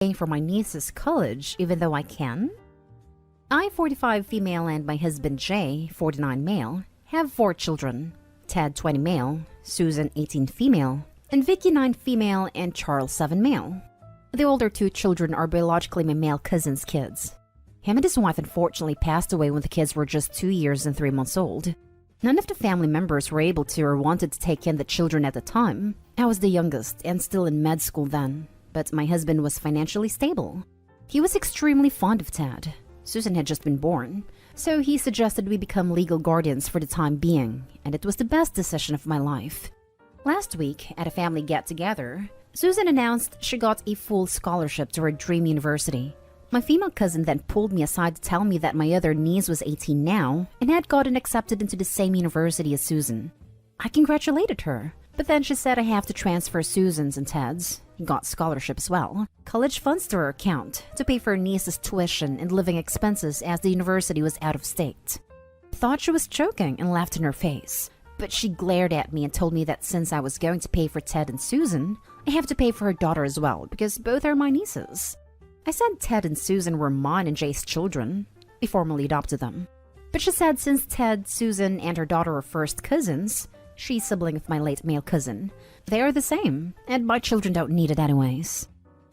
paying for my niece's college even though I can? I, 45 female, and my husband Jay, 49 male, have 4 children. Ted, 20 male, Susan, 18 female, and Vicky, 9 female, and Charles, 7 male. The older 2 children are biologically my male cousin's kids. Him and his wife unfortunately passed away when the kids were just 2 years and 3 months old. None of the family members were able to or wanted to take in the children at the time. I was the youngest and still in med school then, but my husband was financially stable. He was extremely fond of Ted. Susan had just been born, so he suggested we become legal guardians for the time being, and it was the best decision of my life. Last week, at a family get-together, Susan announced she got a full scholarship to her dream university. My female cousin then pulled me aside to tell me that my other niece was 18 now and had gotten accepted into the same university as Susan. I congratulated her, but then she said I have to transfer Susan's and Ted's, he got scholarship as well, college funds to her account to pay for her niece's tuition and living expenses as the university was out of state. I thought she was joking and laughed in her face, but she glared at me and told me that since I was going to pay for Ted and Susan, I have to pay for her daughter as well because both are my nieces. I said Ted and Susan were mine and Jay's children. We formally adopted them. But she said since Ted, Susan, and her daughter were first cousins, she's sibling of my late male cousin, they are the same, and my children don't need it anyways.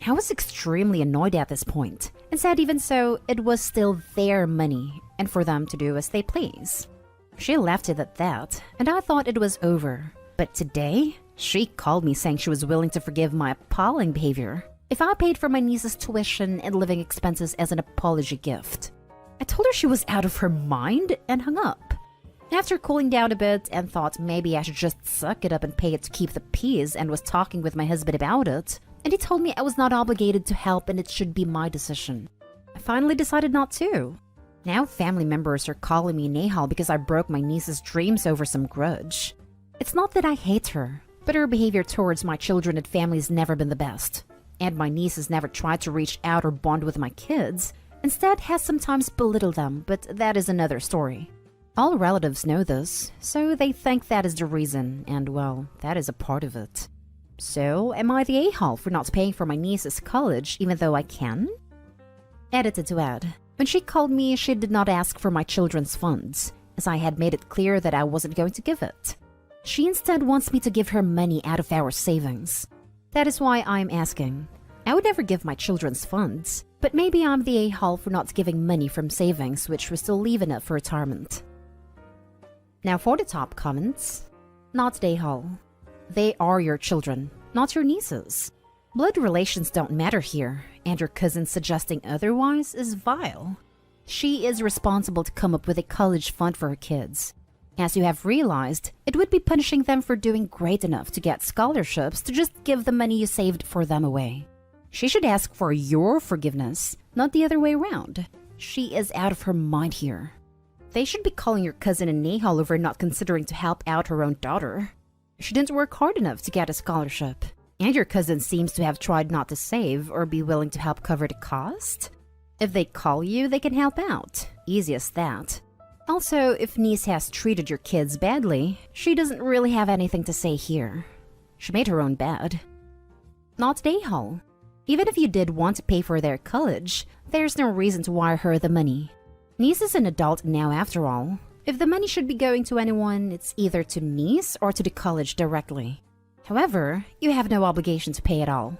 I was extremely annoyed at this point, and said even so, it was still their money, and for them to do as they please. She left it at that, and I thought it was over. But today, she called me saying she was willing to forgive my appalling behavior if I paid for my niece's tuition and living expenses as an apology gift. I told her she was out of her mind and hung up. After cooling down a bit and thought maybe I should just suck it up and pay it to keep the peace and was talking with my husband about it, and he told me I was not obligated to help and it should be my decision. I finally decided not to. Now family members are calling me Nahal because I broke my niece's dreams over some grudge. It's not that I hate her, but her behavior towards my children and family has never been the best. And my niece has never tried to reach out or bond with my kids, instead has sometimes belittled them, but that is another story. All relatives know this, so they think that is the reason, and well, that is a part of it. So, am I the a-hole for not paying for my niece's college even though I can? Edited to add, when she called me, she did not ask for my children's funds, as I had made it clear that I wasn't going to give it. She instead wants me to give her money out of our savings. That is why I'm asking. I would never give my children's funds, but maybe I'm the a-hole for not giving money from savings which we still leave enough for retirement. Now for the top comments. Not the a-hole. They are your children, not your nieces. Blood relations don't matter here, and your cousin suggesting otherwise is vile. She is responsible to come up with a college fund for her kids. As you have realized, it would be punishing them for doing great enough to get scholarships to just give the money you saved for them away. She should ask for your forgiveness, not the other way around. She is out of her mind here. They should be calling your cousin a Nahal over not considering to help out her own daughter. She didn't work hard enough to get a scholarship. And your cousin seems to have tried not to save or be willing to help cover the cost. If they call you, they can help out. Easy as that. Also, if niece has treated your kids badly, she doesn't really have anything to say here. She made her own bed. Not a-hole. Even if you did want to pay for their college, there's no reason to wire her the money. Niece is an adult now after all. If the money should be going to anyone, it's either to niece or to the college directly. However, you have no obligation to pay at all.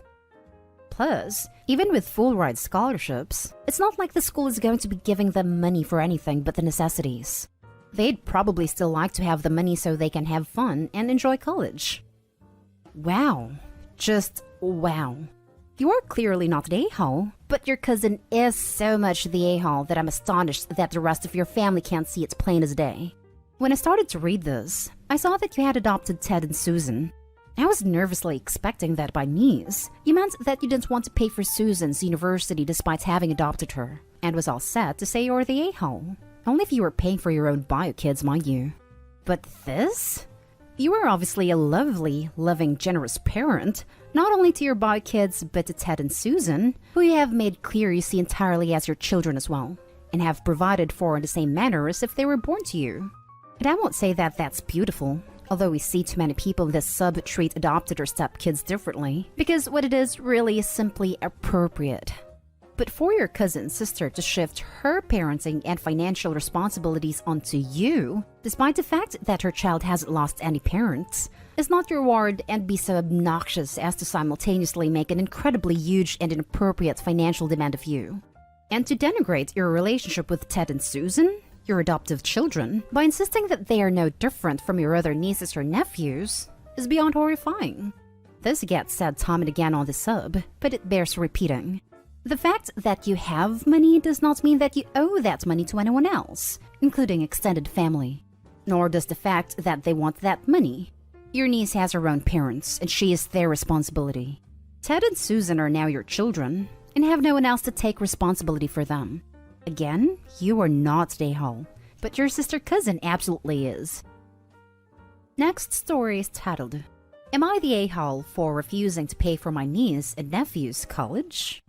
Plus, even with full-ride scholarships, it's not like the school is going to be giving them money for anything but the necessities. They'd probably still like to have the money so they can have fun and enjoy college. Wow. Just wow. You are clearly not the a-hole, but your cousin is so much the a-hole that I'm astonished that the rest of your family can't see it's plain as day. When I started to read this, I saw that you had adopted Ted and Susan. I was nervously expecting that by niece, you meant that you didn't want to pay for Susan's university despite having adopted her, and was all set to say you're the a-hole. Only if you were paying for your own bio kids, mind you. But this? You are obviously a lovely, loving, generous parent, not only to your bio kids, but to Ted and Susan, who you have made clear you see entirely as your children as well, and have provided for in the same manner as if they were born to you. And I won't say that that's beautiful. Although we see too many people in this sub treat adopted or stepkids differently, because what it is really is simply appropriate. But for your cousin's sister to shift her parenting and financial responsibilities onto you, despite the fact that her child hasn't lost any parents, is not your reward and be so obnoxious as to simultaneously make an incredibly huge and inappropriate financial demand of you. And to denigrate your relationship with Ted and Susan, your adoptive children, by insisting that they are no different from your other nieces or nephews, is beyond horrifying. This gets said time and again on the sub, but it bears repeating. The fact that you have money does not mean that you owe that money to anyone else, including extended family. Nor does the fact that they want that money. Your niece has her own parents, and she is their responsibility. Ted and Susan are now your children, and have no one else to take responsibility for them. Again, you are not a hole, but your sister cousin absolutely is. Next story is titled, Am I the a-hole for refusing to pay for my niece and nephew's college?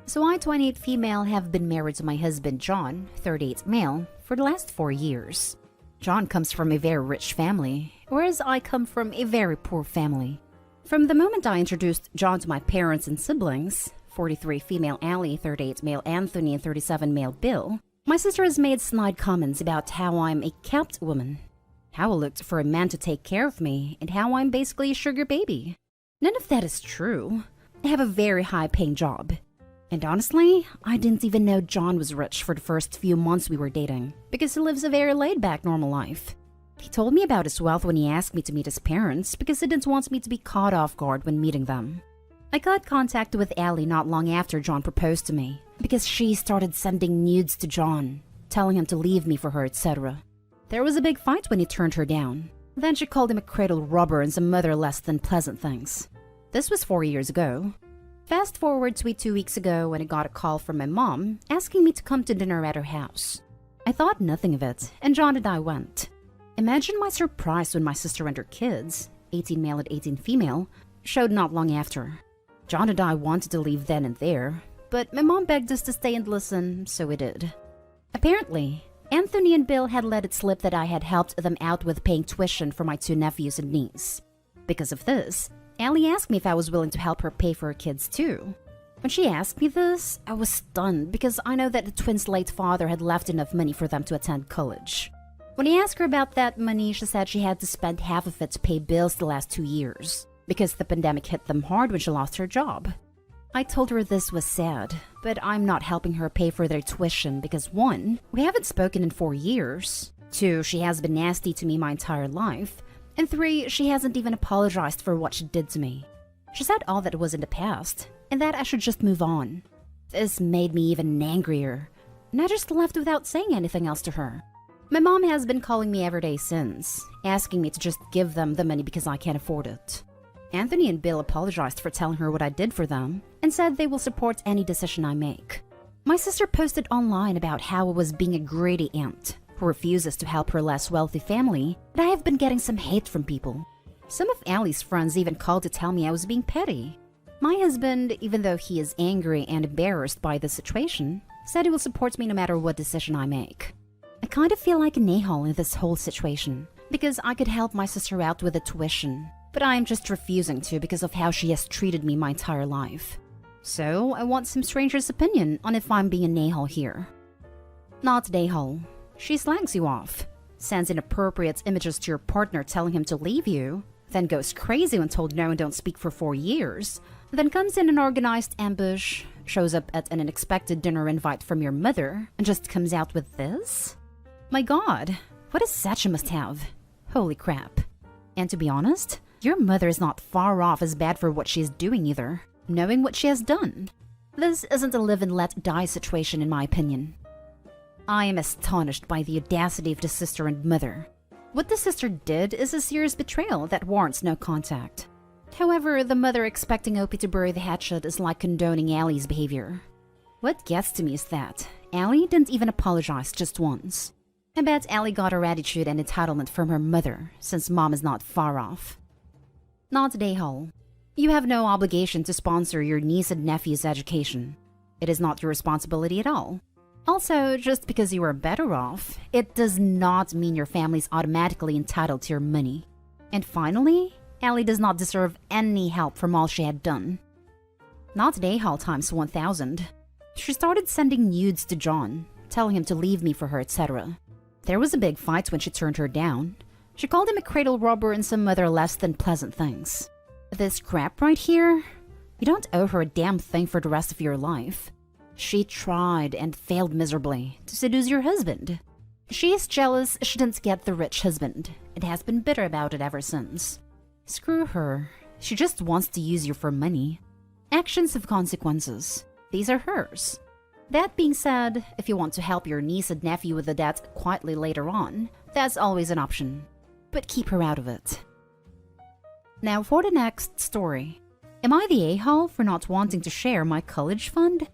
So I, 28 female, have been married to my husband John, 38 male, for the last 4 years. John comes from a very rich family, whereas I come from a very poor family. From the moment I introduced John to my parents and siblings, 43 female Allie, 38 male Anthony, and 37 male Bill, my sister has made snide comments about how I'm a kept woman, how I looked for a man to take care of me, and how I'm basically a sugar baby. None of that is true. I have a very high-paying job. And honestly, I didn't even know John was rich for the first few months we were dating, because he lives a very laid-back normal life. He told me about his wealth when he asked me to meet his parents because he didn't want me to be caught off guard when meeting them. I got contact with Allie not long after John proposed to me, because she started sending nudes to John, telling him to leave me for her, etc. There was a big fight when he turned her down. Then she called him a cradle robber and some other less than pleasant things. This was 4 years ago. Fast forward to 2 weeks ago when I got a call from my mom asking me to come to dinner at her house. I thought nothing of it, and John and I went. Imagine my surprise when my sister and her kids, 18 male and 18 female, showed not long after. John and I wanted to leave then and there, but my mom begged us to stay and listen, so we did. Apparently, Anthony and Bill had let it slip that I had helped them out with paying tuition for my 2 nephews and niece. Because of this, Allie asked me if I was willing to help her pay for her kids too. When she asked me this, I was stunned because I know that the twins' late father had left enough money for them to attend college. When he asked her about that money, she said she had to spend half of it to pay bills the last 2 years, because the pandemic hit them hard when she lost her job. I told her this was sad, but I'm not helping her pay for their tuition because 1, we haven't spoken in 4 years, 2, she has been nasty to me my entire life, and 3, she hasn't even apologized for what she did to me. She said all that was in the past, and that I should just move on. This made me even angrier, and I just left without saying anything else to her. My mom has been calling me every day since, asking me to just give them the money because I can't afford it. Anthony and Bill apologized for telling her what I did for them, and said they will support any decision I make. My sister posted online about how I was being a greedy aunt, who refuses to help her less wealthy family, but I have been getting some hate from people. Some of Allie's friends even called to tell me I was being petty. My husband, even though he is angry and embarrassed by the situation, said he will support me no matter what decision I make. I kind of feel like an a-hole in this whole situation, because I could help my sister out with the tuition, but I am just refusing to because of how she has treated me my entire life. So I want some stranger's opinion on if I'm being an a-hole here. Not an a-hole. She slags you off, sends inappropriate images to your partner telling him to leave you, then goes crazy when told no and don't speak for 4 years, then comes in an organized ambush, shows up at an unexpected dinner invite from your mother, and just comes out with this? My god, what a such a must-have. Holy crap. And to be honest, your mother is not far off as bad for what she is doing either, knowing what she has done. This isn't a live and let die situation in my opinion. I am astonished by the audacity of the sister and mother. What the sister did is a serious betrayal that warrants no contact. However, the mother expecting Opie to bury the hatchet is like condoning Allie's behavior. What gets to me is that Allie didn't even apologize just once. I bet Allie got her attitude and entitlement from her mother, since mom is not far off. Not a hole. You have no obligation to sponsor your niece and nephew's education. It is not your responsibility at all. Also, just because you are better off, it does not mean your family's automatically entitled to your money. And finally, Ellie does not deserve any help from all she had done. Not an a-hole times 1000. She started sending nudes to John, telling him to leave me for her, etc. There was a big fight when she turned her down. She called him a cradle robber and some other less than pleasant things. This crap right here, you don't owe her a damn thing for the rest of your life. She tried and failed miserably to seduce your husband. She is jealous she didn't get the rich husband and has been bitter about it ever since. Screw her. She just wants to use you for money. Actions have consequences. These are hers. That being said, if you want to help your niece and nephew with the debt quietly later on, that's always an option. But keep her out of it. Now for the next story. Am I the a-hole for not wanting to share my college fund?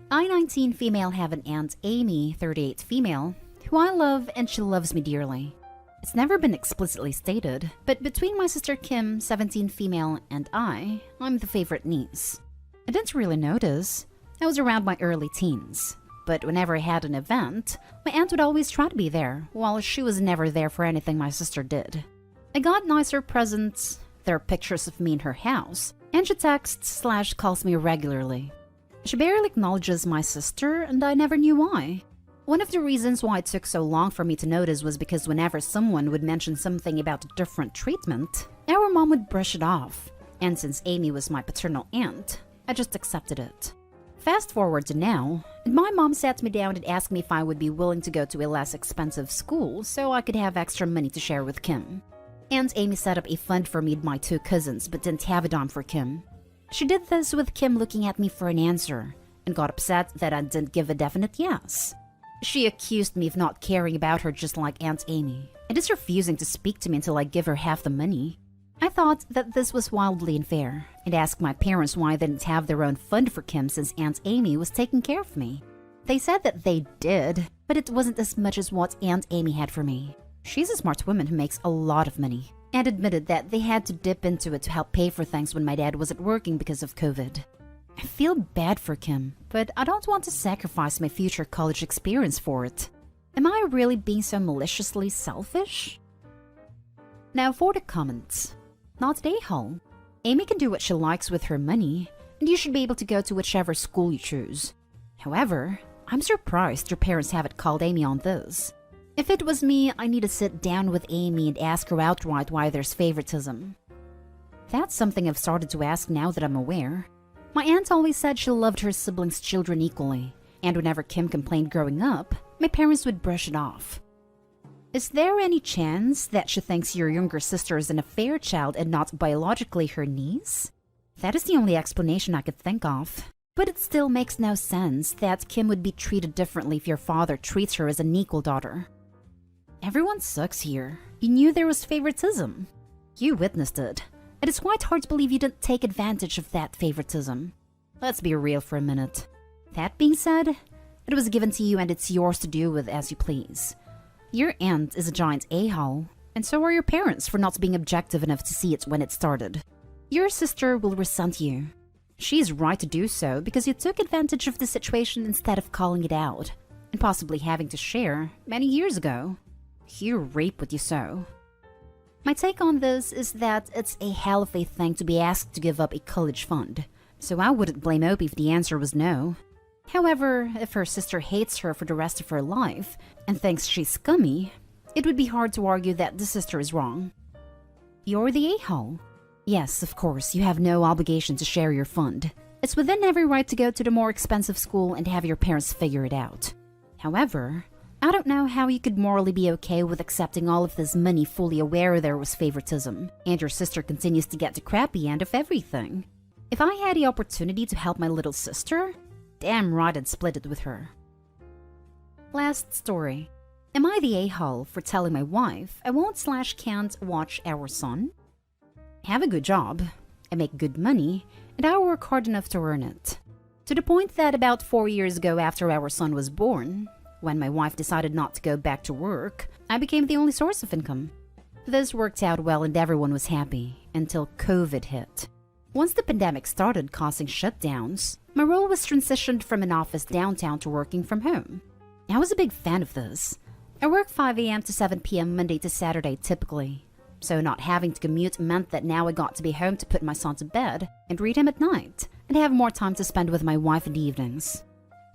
I, 19 female, have an aunt, Amy, 38 female, who I love and she loves me dearly. It's never been explicitly stated, but between my sister Kim, 17 female, and I'm the favorite niece. I didn't really notice. I was around my early teens. But whenever I had an event, my aunt would always try to be there, while she was never there for anything my sister did. I got nicer presents, there are pictures of me in her house, and she texts/calls me regularly. She barely acknowledges my sister, and I never knew why. One of the reasons why it took so long for me to notice was because whenever someone would mention something about a different treatment, our mom would brush it off. And since Amy was my paternal aunt, I just accepted it. Fast forward to now, and my mom sat me down and asked me if I would be willing to go to a less expensive school so I could have extra money to share with Kim. Aunt Amy set up a fund for me and my 2 cousins but didn't have a dime for Kim. She did this with Kim looking at me for an answer, and got upset that I didn't give a definite yes. She accused me of not caring about her just like Aunt Amy, and is refusing to speak to me until I give her half the money. I thought that this was wildly unfair, and asked my parents why they didn't have their own fund for Kim since Aunt Amy was taking care of me. They said that they did, but it wasn't as much as what Aunt Amy had for me. She's a smart woman who makes a lot of money, and admitted that they had to dip into it to help pay for things when my dad wasn't working because of COVID. I feel bad for Kim, but I don't want to sacrifice my future college experience for it. Am I really being so maliciously selfish? Now for the comments. Not an a-hole. Amy can do what she likes with her money, and you should be able to go to whichever school you choose. However, I'm surprised your parents haven't called Amy on this. If it was me, I need to sit down with Amy and ask her outright why there's favoritism. That's something I've started to ask now that I'm aware. My aunt always said she loved her siblings' children equally, and whenever Kim complained growing up, my parents would brush it off. Is there any chance that she thinks your younger sister is an affair child and not biologically her niece? That is the only explanation I could think of. But it still makes no sense that Kim would be treated differently if your father treats her as an equal daughter. Everyone sucks here. You knew there was favoritism. You witnessed it. It is quite hard to believe you didn't take advantage of that favoritism. Let's be real for a minute. That being said, it was given to you and it's yours to do with as you please. Your aunt is a giant a-hole, and so are your parents for not being objective enough to see it when it started. Your sister will resent you. She's right to do so because you took advantage of the situation instead of calling it out, and possibly having to share many years ago. You reap what you sow. My take on this is that it's a hell of a thing to be asked to give up a college fund, so I wouldn't blame Opie if the answer was no. However, if her sister hates her for the rest of her life and thinks she's scummy, it would be hard to argue that the sister is wrong. You're the a-hole. Yes, of course, you have no obligation to share your fund. It's within every right to go to the more expensive school and have your parents figure it out. However, I don't know how you could morally be okay with accepting all of this money fully aware there was favoritism, and your sister continues to get the crappy end of everything. If I had the opportunity to help my little sister, damn right I'd split it with her. Last story. Am I the a-hole for telling my wife I won't/can't watch our son? I have a good job, I make good money, and I work hard enough to earn it. To the point that about 4 years ago after our son was born, when my wife decided not to go back to work, I became the only source of income. This worked out well and everyone was happy, until COVID hit. Once the pandemic started causing shutdowns, my role was transitioned from an office downtown to working from home. I was a big fan of this. I work 5 a.m. to 7 p.m. Monday to Saturday typically. So not having to commute meant that now I got to be home to put my son to bed and read him at night, and have more time to spend with my wife in the evenings.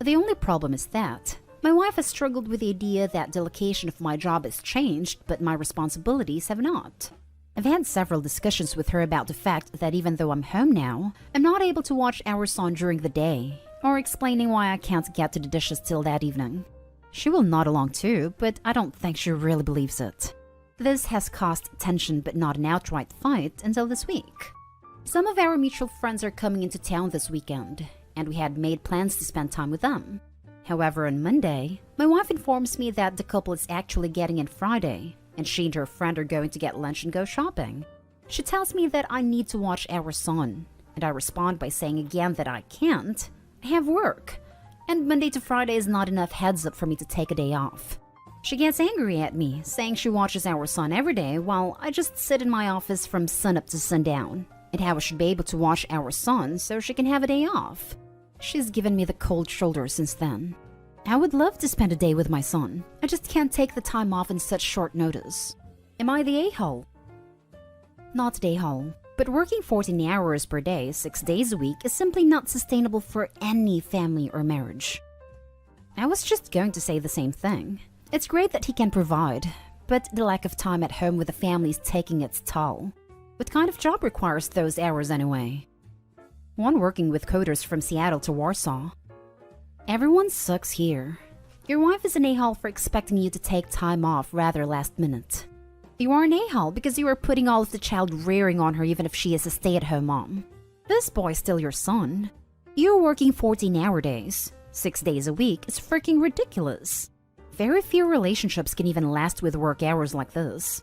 The only problem is that my wife has struggled with the idea that the location of my job has changed, but my responsibilities have not. I've had several discussions with her about the fact that even though I'm home now, I'm not able to watch our son during the day, or explaining why I can't get to the dishes till that evening. She will nod along too, but I don't think she really believes it. This has caused tension but not an outright fight until this week. Some of our mutual friends are coming into town this weekend, and we had made plans to spend time with them. However, on Monday, my wife informs me that the couple is actually getting in Friday, and she and her friend are going to get lunch and go shopping. She tells me that I need to watch our son, and I respond by saying again that I can't. I have work, and Monday to Friday is not enough heads up for me to take a day off. She gets angry at me, saying she watches our son every day while I just sit in my office from sunup to sundown, and how I should be able to watch our son so she can have a day off. She's given me the cold shoulder since then. I would love to spend a day with my son. I just can't take the time off in such short notice. Am I the a-hole? Not the a-hole, but working 14 hours per day, 6 days a week is simply not sustainable for any family or marriage. I was just going to say the same thing. It's great that he can provide, but the lack of time at home with the family is taking its toll. What kind of job requires those hours anyway? One working with coders from Seattle to Warsaw. Everyone sucks here. Your wife is an a-hole for expecting you to take time off rather last minute. You are an a-hole because you are putting all of the child rearing on her even if she is a stay-at-home mom. This boy's still your son. You're working 14-hour days. 6 days a week is freaking ridiculous. Very few relationships can even last with work hours like this.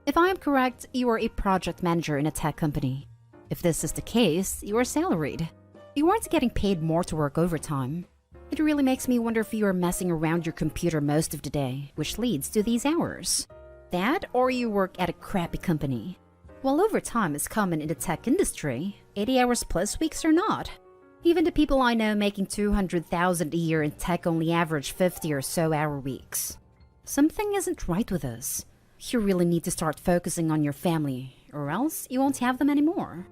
If I am correct, you are a project manager in a tech company. If this is the case, you are salaried. You aren't getting paid more to work overtime. It really makes me wonder if you are messing around your computer most of the day, which leads to these hours. That, or you work at a crappy company. While overtime is common in the tech industry, 80 hours plus weeks are not. Even the people I know making $200,000 a year in tech only average 50 or so hour weeks. Something isn't right with us. You really need to start focusing on your family, or else you won't have them anymore.